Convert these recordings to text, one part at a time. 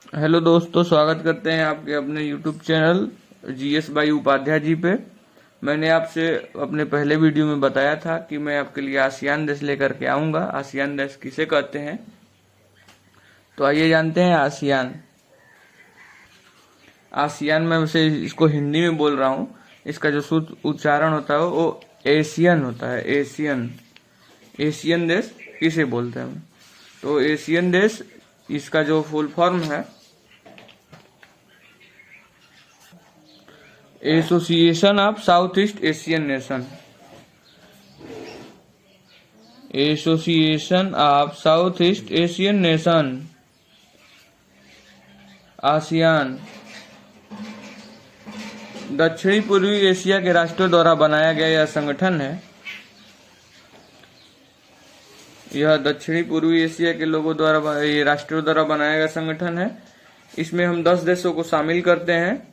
Hello दोस्तों, स्वागत करते हैं आपके अपने YouTube channel GS by Upadhyay ji पे। मैंने आपसे अपने पहले वीडियो में बताया था कि मैं आपके लिए आसियान देश लेकर के आऊँगा। आसियान देश किसे कहते हैं, तो आइए जानते हैं। आसियान आसियान मैं वैसे इसको हिंदी में बोल रहा हूँ। इसका जो शुद्ध उच्चारण होता है वो एशियन होता है। एशियन एशियन देश किसे बोलते हैं, तो एशियन देश इसका जो फुल फॉर्म है association of south east Asian nation. Association of south east Asian nation, ASEAN दक्षिणी पूर्वी एशिया के राष्ट्रों द्वारा बनाया गया यह संगठन है। यह दक्षिणी पूर्वी एशिया के लोगों द्वारा, ये राष्ट्रों द्वारा बनाया गया संगठन है। इसमें हम 10 देशों को शामिल करते हैं।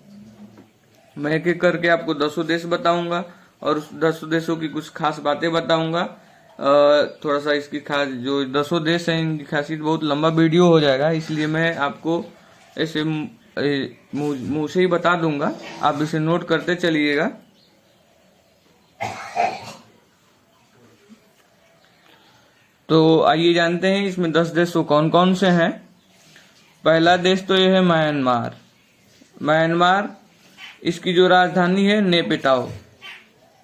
मैं एक एक करके आपको 10 देश बताऊंगा और उस 10 देशों की कुछ खास बातें बताऊंगा। थोड़ा सा इसकी खास जो 10 देश हैं इनकी खासियत, बहुत लंबा वीडियो हो जाएगा, इसलिए मैं आपको ऐसे मुंह से ही बता दूंगा। आप इसे नोट करते चलिएगा। तो आइए जानते हैं इसमें 10 देशों कौन कौन से हैं। पहला देश तो यह है म्यांमार। म्यांमार, इसकी जो राजधानी है नेपिताओ।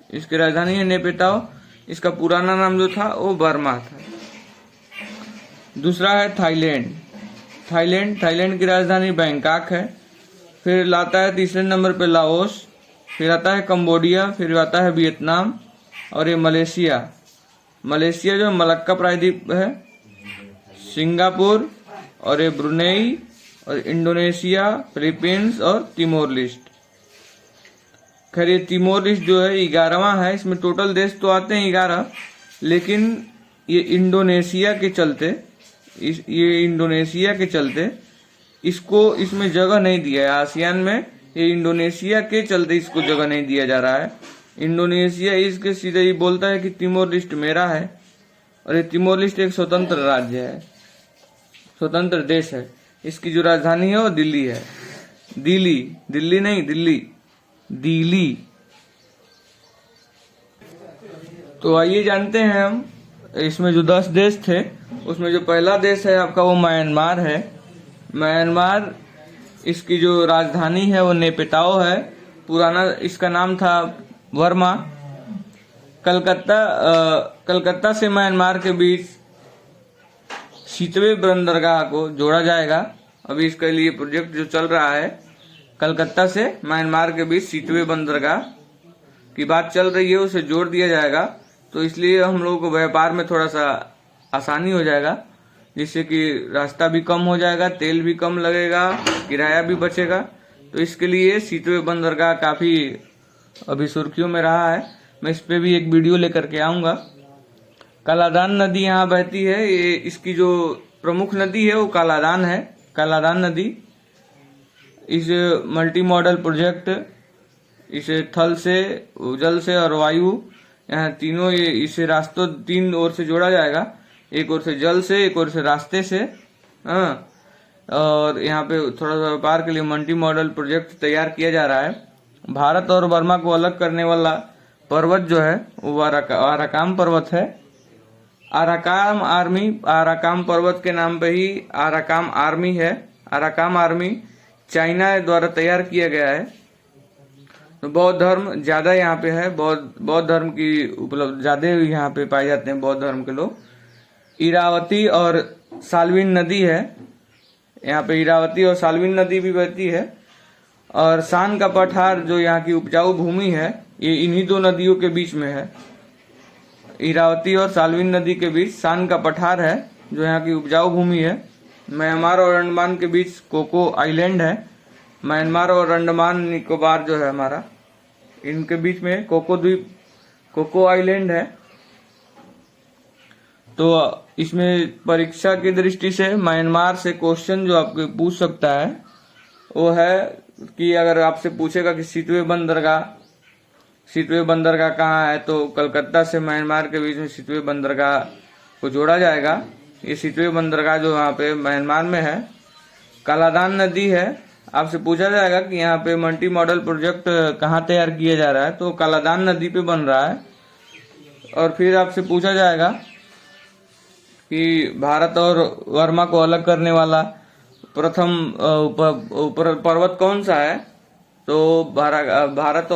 इसकी राजधानी है नेपिताओ। इसका पुराना नाम जो था वो बर्मा था। दूसरा है थाईलैंड। थाईलैंड की राजधानी बैंकॉक है। फिर लाता है तीसरे नंबर पे लाओस। फिर आता है कंबोडिया। फिर आता है वियतनाम और ये मलेशिया जो मलक्का प्रायद्वीप है। सिंगापुर और ये ब्रुनेई और इंडोनेशिया, फिलीपींस और तिमोर लिस्ट। खैर ये तिमोर लिस्ट जो है 11वां है। इसमें टोटल देश तो आते हैं 11, लेकिन ये इंडोनेशिया के चलते इसको इसमें जगह नहीं दिया है। आसियान में ये इंडोनेशिया के चलते इसको जगह नहीं दिया जा रहा है। इंडोनेशिया इसके सीधे ही बोलता है कि तिमोर लिस्ट मेरा है, और ये तिमोर लिस्ट एक स्वतंत्र राज्य है, स्वतंत्र देश है। इसकी जो राजधानी है वो दिल्ली है। दिल्ली। तो आइए जानते हैं हम इसमें जो 10 देश थे उसमें जो पहला देश है आपका वो म्यांमार है। म्यांमार, इसकी जो राजधानी है वो नेपिताओ है। पुराना इसका नाम था वर्मा। कलकत्ता से म्यांमार के बीच शीतवे बंदरगाह को जोड़ा जाएगा। अभी इसके लिए प्रोजेक्ट जो चल रहा है, कलकत्ता से म्यांमार के बीच शीतवे बंदरगाह की बात चल रही है, उसे जोड़ दिया जाएगा। तो इसलिए हम लोगों को व्यापार में थोड़ा सा आसानी हो जाएगा, जिससे कि रास्ता भी कम हो जाएगा, तेल भी कम लगेगा, किराया भी बचेगा। तो इसके लिए शीतवे बंदरगाह काफी अभी सुर्खियों में रहा है। मैं इस पे भी एक वीडियो लेकर के आऊंगा। कालादान नदी यहाँ बहती है। ये इसकी जो प्रमुख नदी है वो कालादान है। कालादान नदी इस मल्टी मॉडल प्रोजेक्ट, इसे थल से, जल से और वायु, यहाँ तीनों इसे रास्तों 3 ओर से जोड़ा जाएगा। एक ओर से जल से, एक ओर से रास्ते से। और यहाँ पे थोड़ा सा व्यापार के लिए मल्टी मॉडल प्रोजेक्ट तैयार किया जा रहा है। भारत और बर्मा को अलग करने वाला पर्वत जो है वो आराकाम पर्वत है। आराकाम पर्वत के नाम पे ही आराकाम आर्मी है। आराकाम आर्मी चाइना द्वारा तैयार किया गया है। तो बौद्ध धर्म ज्यादा यहाँ पे है। बौद्ध धर्म की उपलब्ध ज्यादा यहाँ पे पाए जाते हैं, बौद्ध धर्म के लोग। इरावती और साल्विन नदी है यहाँ पे। इरावती और साल्विन नदी भी बहती है। और सान का पठार जो यहाँ की उपजाऊ भूमि है, ये इन्हीं 2 नदियों के बीच में है। इरावती और साल्विन नदी के बीच सान का पठार है जो यहाँ की उपजाऊ भूमि है। म्यांमार और अंडमान के बीच कोको आइलैंड है। म्यांमार और अंडमान निकोबार जो है हमारा, इनके बीच में कोको द्वीप, कोको आइलैंड है। तो इसमें परीक्षा की दृष्टि से म्यांमार से क्वेश्चन जो आपको पूछ सकता है वो है कि अगर आपसे पूछेगा कि शीतवे बंदरगाह कहाँ है, तो कलकत्ता से म्यांमार के बीच में शीतवे बंदरगाह को जोड़ा जाएगा। ये शीतवे बंदरगाह जो वहाँ पे म्यांमार में है, कालादान नदी है। आपसे पूछा जाएगा कि यहाँ पे मल्टी मॉडल प्रोजेक्ट कहाँ तैयार किया जा रहा है, तो कालादान नदी पे बन रहा है। और फिर आपसे पूछा जाएगा कि भारत और वर्मा को अलग करने वाला प्रथम पर्वत कौन सा है, तो भारत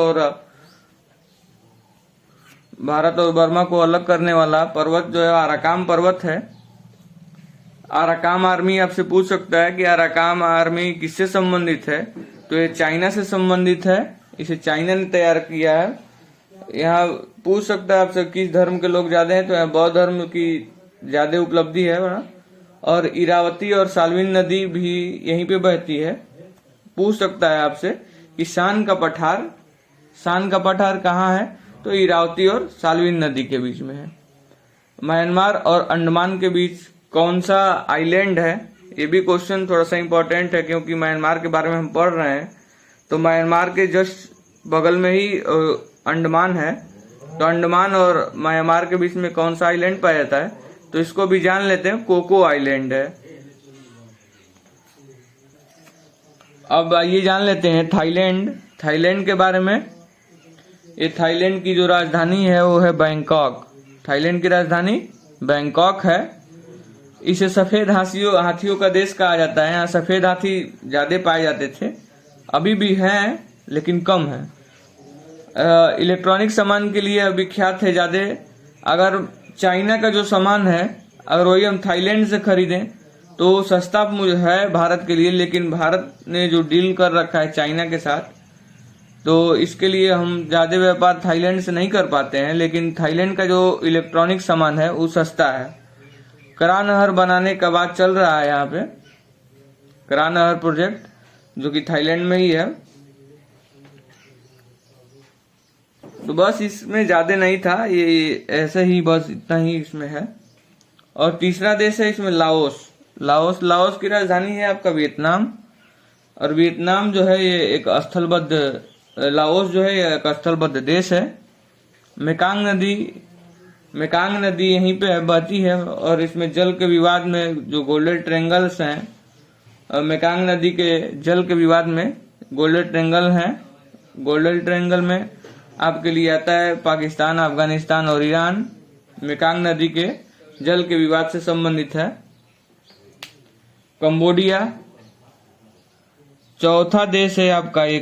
और वर्मा को अलग करने वाला पर्वत जो है अराकाम पर्वत है। अराकाम आर्मी आपसे पूछ सकता है कि अराकाम आर्मी किससे संबंधित है, तो ये चाइना से संबंधित है, इसे चाइना ने तैयार किया है। यहाँ पूछ सकता है आपसे किस धर्म के लोग ज्यादा हैं, तो यहाँ बौद्ध धर्म की ज्यादा उपलब्धि है बड़ा। और इरावती और साल्विन नदी भी यहीं पे बहती है। पूछ सकता है आपसे कि शान का पठार कहाँ है, तो इरावती और साल्विन नदी के बीच में है। म्यांमार और अंडमान के बीच कौन सा आइलैंड है, ये भी क्वेश्चन थोड़ा सा इम्पोर्टेंट है, क्योंकि म्यांमार के बारे में हम पढ़ रहे हैं। तो म्यांमार के जस्ट बगल में ही अंडमान है, तो अंडमान और म्यांमार के बीच में कौन सा आइलैंड पाया जाता है, तो इसको भी जान लेते हैं, कोको आइलैंड है। अब आइए जान लेते हैं थाईलैंड के बारे में। ये थाईलैंड की जो राजधानी है वो है बैंकॉक। थाईलैंड की राजधानी बैंकॉक है। इसे सफेद हाथियों का देश कहा जाता है। यहाँ सफेद हाथी ज्यादा पाए जाते थे, अभी भी हैं लेकिन कम है। इलेक्ट्रॉनिक सामान के लिए विख्यात है ज्यादा। अगर चाइना का जो सामान है, अगर वही हम थाईलैंड से खरीदें तो सस्ता है भारत के लिए, लेकिन भारत ने जो डील कर रखा है चाइना के साथ, तो इसके लिए हम ज्यादा व्यापार थाईलैंड से नहीं कर पाते हैं। लेकिन थाईलैंड का जो इलेक्ट्रॉनिक सामान है वो सस्ता है। करा नहर बनाने का बात चल रहा है यहाँ पे, करा नहर प्रोजेक्ट जो कि थाईलैंड में ही है। तो बस इसमें ज्यादा नहीं था, ये ऐसे ही बस इतना ही इसमें है। और तीसरा देश है इसमें लाओस की राजधानी है आपका वियतनाम। और वियतनाम जो है ये एक स्थलबद्ध, लाओस जो है ये एक स्थलबद्ध देश है। मेकांग नदी यहीं पे बहती है। और इसमें जल के विवाद में जो गोल्डन ट्रायंगल्स हैं, मेकांग नदी के जल के विवाद में गोल्डन ट्रायंगल है। गोल्डन ट्रायंगल में आपके लिए आता है पाकिस्तान, अफगानिस्तान और ईरान। मेकांग नदी के जल के विवाद से संबंधित है। कंबोडिया चौथा देश है आपका ये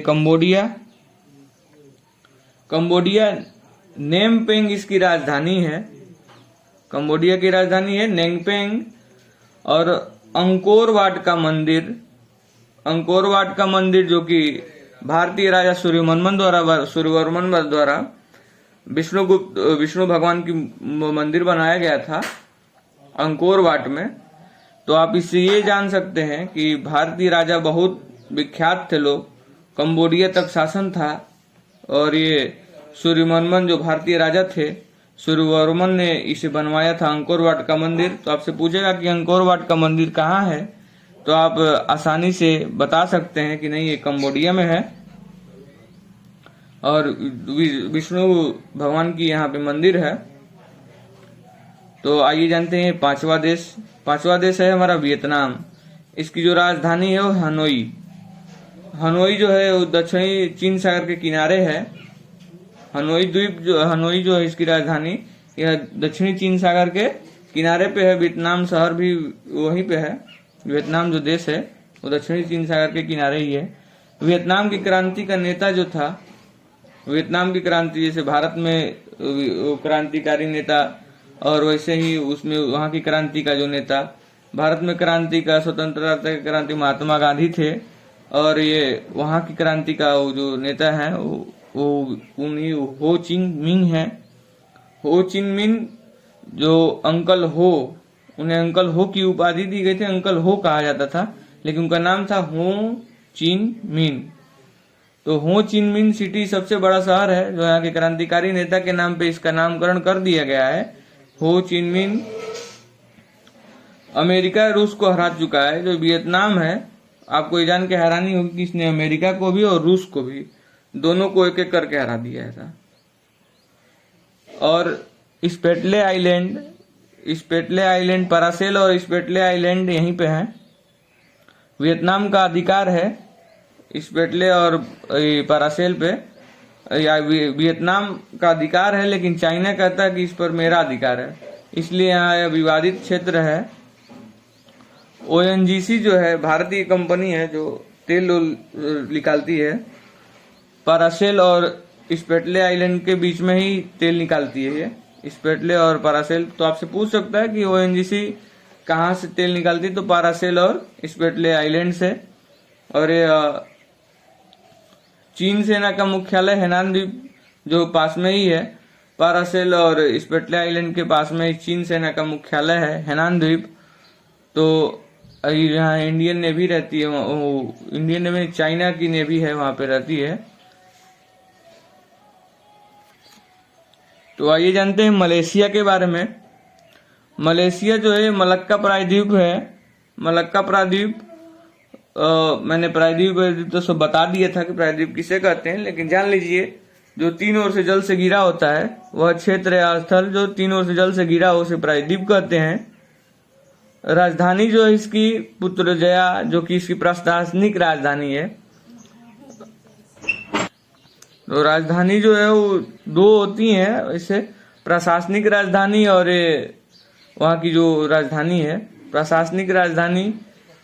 कंबोडिया नेमपेंग इसकी राजधानी है। कंबोडिया की राजधानी है नेमपेंग। और अंकोर वाट का मंदिर जो कि भारतीय राजा सूर्यवर्मन द्वारा विष्णु भगवान की मंदिर बनाया गया था अंकोर वाट में। तो आप इससे ये जान सकते हैं कि भारतीय राजा बहुत विख्यात थे लोग, कंबोडिया तक शासन था। और ये सूर्यवर्मन जो भारतीय राजा थे, सूर्यवर्मन ने इसे बनवाया था अंकोर वाट का मंदिर। तो आपसे पूछेगा कि अंकोर वाट का मंदिर कहाँ है, तो आप आसानी से बता सकते हैं कि नहीं ये कंबोडिया में है। और विष्णु भगवान की यहाँ पे मंदिर है। तो आइए जानते हैं पांचवा देश है हमारा वियतनाम। इसकी जो राजधानी है वो हनोई जो है वो दक्षिणी चीन सागर के किनारे है। हनोई जो है इसकी राजधानी, यह दक्षिणी चीन सागर के किनारे पे है। वियतनाम शहर भी वहीं पे है। वियतनाम जो देश है वो दक्षिणी चीन सागर के किनारे ही है। वियतनाम की क्रांति का नेता जो था, वियतनाम की क्रांति जैसे भारत में क्रांतिकारी नेता, और वैसे ही उसमें वहाँ की क्रांति का जो नेता, भारत में क्रांति का स्वतंत्रता क्रांति महात्मा गांधी थे। और ये वहाँ की क्रांति का वो जो नेता है वो उन्हीं हो चिन मिंग है। हो चिन मिंग जो अंकल हो, उन्हें अंकल हो की उपाधि दी गई थी, अंकल हो कहा जाता था, लेकिन उनका नाम था हो चिन मिन। तो हो चिन मिन सिटी सबसे बड़ा शहर है, जो यहाँ के क्रांतिकारी नेता के नाम पे इसका नामकरण कर दिया गया है, हो चिन मिन। अमेरिका रूस को हरा चुका है। जो वियतनाम है, आपको ये जान के हैरानी होगी कि इसने अमेरिका को भी और रूस को भी, दोनों को एक एक करके हरा दिया था। और स्पेटले आइलैंड, परासेल और स्पेटले आइलैंड यहीं पे है। वियतनाम का अधिकार है स्पेटले और पैरासेल पे, या वियतनाम का अधिकार है, लेकिन चाइना कहता है कि इस पर मेरा अधिकार है, इसलिए यहाँ यह विवादित क्षेत्र है। ओएनजीसी जो है भारतीय कंपनी है जो तेल निकालती है, पैरासेल और स्पेटले आइलैंड के बीच में ही तेल निकालती है ये स्पेटले और पैरासेल। तो आपसे पूछ सकता है कि ओएनजीसी कहाँ से तेल निकालती है, तो पैरासेल और स्पेटले आइलैंड से। और ये चीन सेना का मुख्यालय हेनान द्वीप जो पास में ही है, पैरासेल और स्पेटले आइलैंड के पास में ही चीन सेना का मुख्यालय है हेनान द्वीप। तो यहाँ इंडियन नेवी रहती है, इंडियन नेवी चाइना की नेवी है वहां पे रहती है। तो आइए जानते हैं मलेशिया के बारे में। मलेशिया जो है मलक्का प्रायद्वीप है। मलक्का प्रायद्वीप मैंने प्रायद्वीप तो सब बता दिया था कि प्रायद्वीप किसे कहते हैं, लेकिन जान लीजिए जो तीन ओर से जल से घिरा होता है वह क्षेत्र या स्थल जो तीन ओर से जल से घिरा हो उसे प्रायद्वीप कहते हैं। राजधानी जो है इसकी पुत्रजया, जो कि इसकी प्रशासनिक राजधानी है। तो राजधानी जो है वो दो होती हैं वैसे, प्रशासनिक राजधानी और वहाँ की जो राजधानी है प्रशासनिक राजधानी।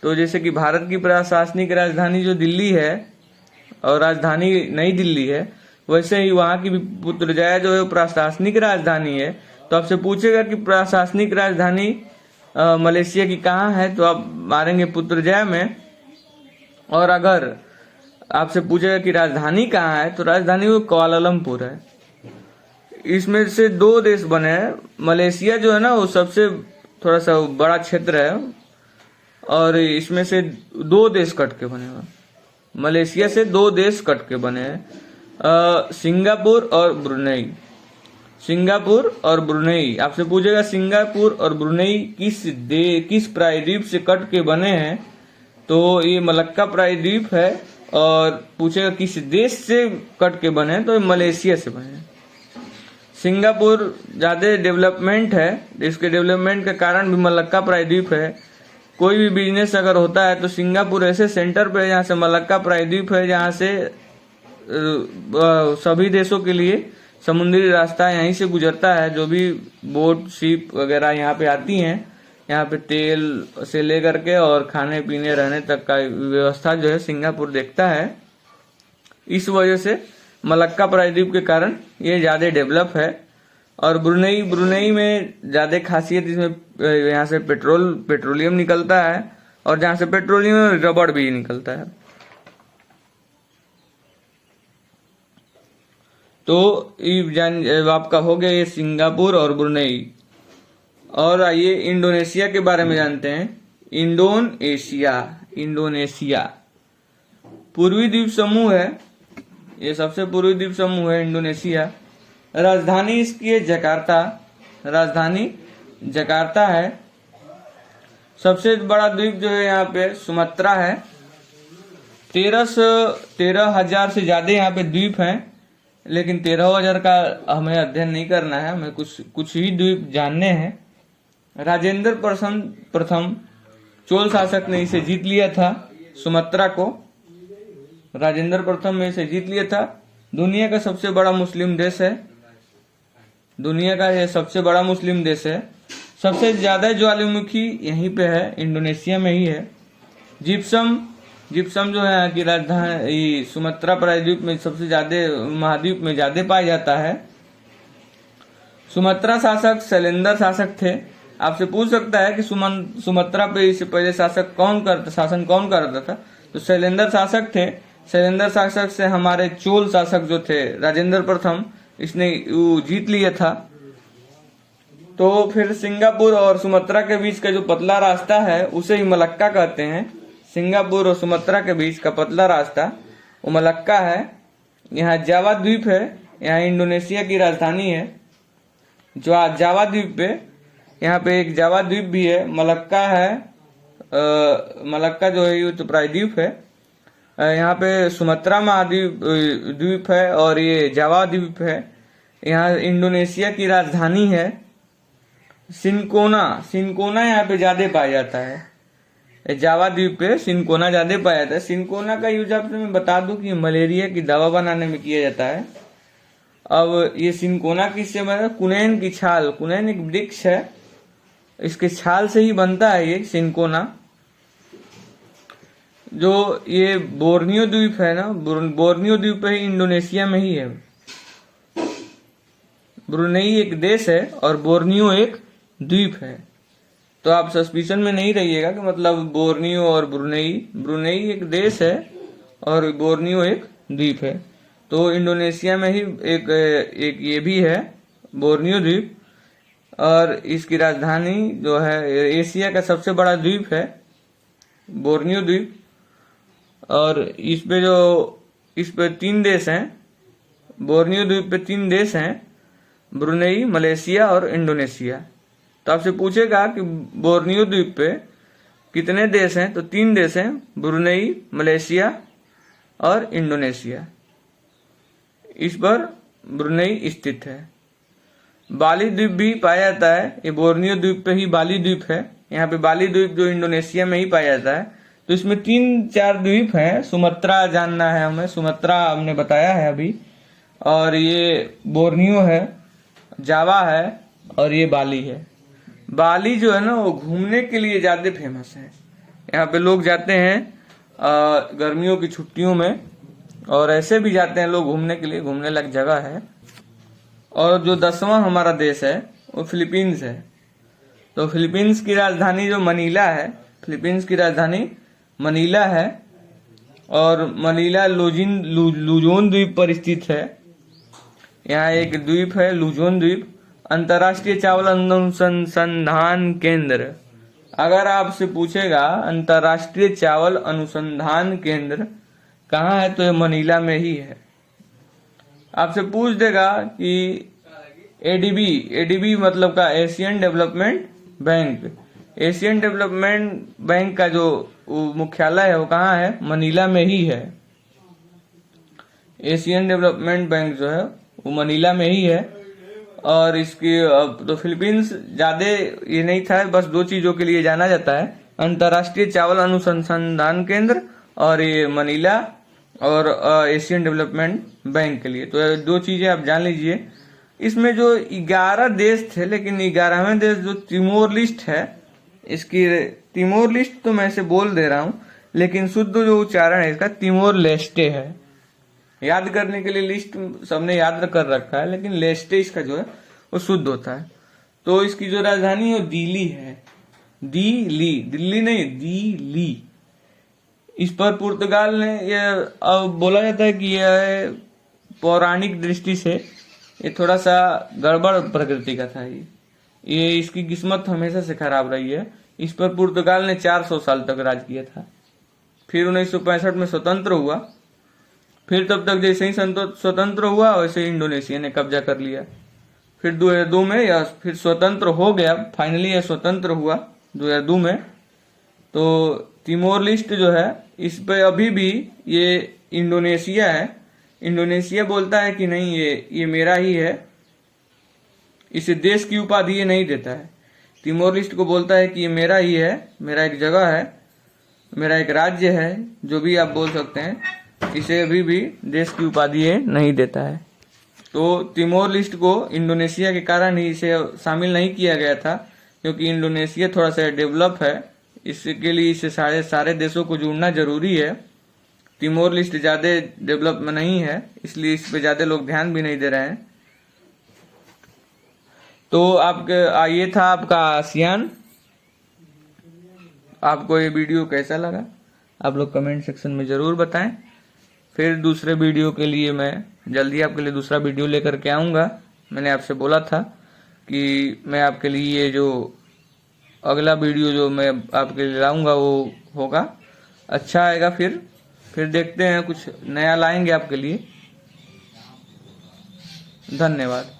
तो जैसे कि भारत की प्रशासनिक राजधानी जो दिल्ली है और राजधानी नई दिल्ली है, वैसे ही वहाँ की पुत्रजया जो है प्रशासनिक राजधानी है। तो आपसे पूछेगा कि प्रशासनिक राजधानी मलेशिया की कहाँ है, तो आप मारेंगे पुत्रजया में। और अगर आपसे पूछेगा कि राजधानी कहाँ है, तो राजधानी वो कुआलालंपुर है। इसमें से दो देश बने हैं। मलेशिया जो है ना वो सबसे थोड़ा सा बड़ा क्षेत्र है और इसमें से दो देश कट के बने हुए। मलेशिया से दो देश कट के बने हैं, सिंगापुर और ब्रुनेई। सिंगापुर और ब्रुनेई आपसे पूछेगा सिंगापुर और ब्रुनेई किस प्रायद्वीप से कट के बने हैं, तो ये मलक्का प्रायद्वीप है। और पूछेगा किस देश से कट के बने हैं, तो ये मलेशिया से बने हैं। सिंगापुर ज्यादा डेवलपमेंट है, इसके डेवलपमेंट के कारण भी मलक्का प्रायद्वीप है। कोई भी बिजनेस अगर होता है तो सिंगापुर ऐसे सेंटर पे जहाँ से मलक्का प्रायद्वीप है, जहाँ से सभी देशों के लिए समुद्री रास्ता यहीं से गुजरता है। जो भी बोट शिप वगैरह यहाँ पे आती हैं, यहाँ पे तेल से लेकर के और खाने पीने रहने तक का व्यवस्था जो है सिंगापुर देखता है। इस वजह से मलक्का प्रायद्वीप के कारण ये ज्यादा डेवलप है। और ब्रुनेई में ज्यादा खासियत इसमें यहाँ से पेट्रोलियम निकलता है और जहाँ से पेट्रोलियम रबड़ भी निकलता है। तो आपका हो गया ये सिंगापुर और ब्रुनेई। और आइए इंडोनेशिया के बारे में जानते हैं। इंडोनेशिया पूर्वी द्वीप समूह है, ये सबसे पूर्वी द्वीप समूह है इंडोनेशिया। राजधानी इसकी है जकार्ता, राजधानी जकार्ता है। सबसे बड़ा द्वीप जो है यहाँ पे सुमात्रा है। 13,000 से ज्यादा यहाँ पे द्वीप हैं, लेकिन 13,000 का हमें अध्ययन नहीं करना है, हमें कुछ ही द्वीप जानने हैं। राजेंद्र प्रथम चोल शासक ने इसे जीत लिया था, सुमात्रा को राजेंद्र प्रथम ने इसे जीत लिया था। दुनिया का सबसे बड़ा मुस्लिम देश है, दुनिया का यह सबसे बड़ा मुस्लिम देश है। सबसे ज्यादा ज्वालामुखी यहीं पे है, इंडोनेशिया में ही है। जिप्सम जो है यहाँ की राजधानी सुमात्रा प्रायद्वीप में सबसे ज्यादा महाद्वीप में ज्यादा पाया जाता है। सुमात्रा शासक शैलेंद्र शासक थे। आपसे पूछ सकता है कि सुमात्रा पे इससे पहले शासन कौन करता था, तो शैलेंद्र शासक थे। शैलेंद्र शासक से हमारे चोल शासक जो थे राजेंद्र प्रथम, इसने जीत लिया था। तो फिर सिंगापुर और सुमात्रा के बीच का जो पतला रास्ता है उसे ही मलक्का कहते हैं। सिंगापुर और सुमात्रा के बीच का पतला रास्ता वो मलक्का है। यहाँ जावा द्वीप है, यहाँ इंडोनेशिया की राजधानी है। जो जावा द्वीप पे, यहाँ पे एक जावा द्वीप भी है, मलक्का है। मलक्का जो है ये तो प्रायद्वीप है। यहाँ पे सुमात्रा महाद्वीप है और ये जावा द्वीप है। यहाँ इंडोनेशिया की राजधानी है सिनकोना यहाँ पे ज्यादा पाया जाता है। जावा द्वीप पे सिनकोना ज्यादा पाया जाता है। सिनकोना का यूज आपसे मैं बता दूं कि मलेरिया की दवा बनाने में किया जाता है। अब ये सिनकोना किससे बना? कुनैन की छाल, कुनैन एक वृक्ष है, इसके छाल से ही बनता है ये सिनकोना। जो ये बोर्नियो द्वीप है ना, बोर्नियो द्वीप है, इंडोनेशिया में ही है। ब्रुनेई एक देश है और बोर्नियो एक द्वीप है। तो आप सस्पिशन में नहीं रहिएगा कि मतलब बोर्नियो और ब्रुनेई, ब्रुनेई एक देश है और बोर्नियो एक द्वीप है। तो इंडोनेशिया में ही एक ये भी है बोर्नियो द्वीप, और इसकी राजधानी जो है, एशिया का सबसे बड़ा द्वीप है बोर्नियो द्वीप। और इस पे 3 देश हैं, बोर्नियो द्वीप पे 3 देश हैं, ब्रुनेई, मलेशिया और इंडोनेशिया। तो आपसे पूछेगा कि बोर्नियो द्वीप पे कितने देश हैं, तो 3 देश हैं, ब्रुनेई, मलेशिया और इंडोनेशिया। इस पर ब्रुनेई स्थित है। बाली द्वीप भी पाया जाता है, ये बोर्नियो द्वीप पे ही बाली द्वीप है। यहाँ पे बाली द्वीप जो इंडोनेशिया में ही पाया जाता है। तो इसमें 3-4 द्वीप हैं। सुमात्रा जानना है हमें, सुमात्रा हमने बताया है अभी, और ये बोर्नियो है, जावा है और ये बाली है। बाली जो है ना वो घूमने के लिए ज्यादा फेमस है। यहाँ पे लोग जाते हैं गर्मियों की छुट्टियों में, और ऐसे भी जाते हैं लोग घूमने के लिए, घूमने लायक जगह है। और जो 10वां हमारा देश है वो फिलीपींस है। तो फिलीपींस की राजधानी जो मनीला है, फिलीपींस की राजधानी मनीला है, और मनीला लुजोन द्वीप पर स्थित है। यहाँ एक द्वीप है लुजोन द्वीप। अंतर्राष्ट्रीय चावल अनुसंधान केंद्र, अगर आपसे पूछेगा अंतर्राष्ट्रीय चावल अनुसंधान केंद्र कहाँ है, तो ये मनीला में ही है। आपसे पूछ देगा कि एडीबी मतलब का Asian development bank, Asian development bank का जो मुख्यालय है वो कहाँ है, मनीला में ही है। एशियन डेवलपमेंट बैंक जो है वो मनीला में ही है। और इसकी तो फिलीपींस ज्यादा ये नहीं था, बस 2 चीजों के लिए जाना जाता है, अंतर्राष्ट्रीय चावल अनुसंधान केंद्र और ये मनीला और एशियन डेवलपमेंट बैंक के लिए। तो 2 चीजें आप जान लीजिए। इसमें जो 11 देश थे, लेकिन 11वें देश जो तिमोर लिस्ट है, इसकी तिमोर लिस्ट तो मैं इसे बोल दे रहा हूं, लेकिन शुद्ध जो उच्चारण है इसका तिमोर लेस्टे है। याद करने के लिए लिस्ट सबने याद कर रखा है, लेकिन लेस्टे इसका जो है वो शुद्ध होता है। तो इसकी जो राजधानी है वो दिल्ली है, दिल्ली नहीं, दिल्ली। इस पर पुर्तगाल ने यह अब बोला जाता है कि यह पौराणिक दृष्टि से ये थोड़ा सा गड़बड़ प्रकृति का था। ये इसकी किस्मत हमेशा से खराब रही है। इस पर पुर्तगाल ने 400 साल तक राज किया था। फिर 1965 में स्वतंत्र हुआ। फिर तब तक जैसे ही स्वतंत्र हुआ वैसे इंडोनेशिया ने कब्जा कर लिया। फिर 2002 में यह फिर स्वतंत्र हो गया, फाइनली यह स्वतंत्र हुआ 2002 में। तो तिमोर लिस्ट जो है इस पे अभी भी ये इंडोनेशिया है। इंडोनेशिया बोलता है कि नहीं ये मेरा ही है, इसे देश की उपाधि ये नहीं देता है। तिमोर लिस्ट को बोलता है कि ये मेरा ही है, मेरा एक जगह है, मेरा एक राज्य है, जो भी आप बोल सकते हैं, इसे अभी भी देश की उपाधि ये नहीं देता है। तो तिमोर लिस्ट को इंडोनेशिया के कारण ही इसे शामिल नहीं किया गया था, क्योंकि इंडोनेशिया थोड़ा सा डेवलप है, इसके लिए इसे सारे देशों को जोड़ना जरूरी है। तिमोर लिस्ट ज्यादा डेवलप में नहीं है, इसलिए इस पे ज्यादा लोग ध्यान भी नहीं दे रहे हैं। तो ये था आपका आसियान। आपको ये वीडियो कैसा लगा आप लोग कमेंट सेक्शन में जरूर बताएं। फिर दूसरे वीडियो के लिए मैं जल्दी आपके लिए दूसरा वीडियो लेकर के आऊंगा। मैंने आपसे बोला था कि मैं आपके लिए ये जो अगला वीडियो जो मैं आपके लिए लाऊंगा वो होगा अच्छा आएगा। फिर देखते हैं, कुछ नया लाएंगे आपके लिए। धन्यवाद।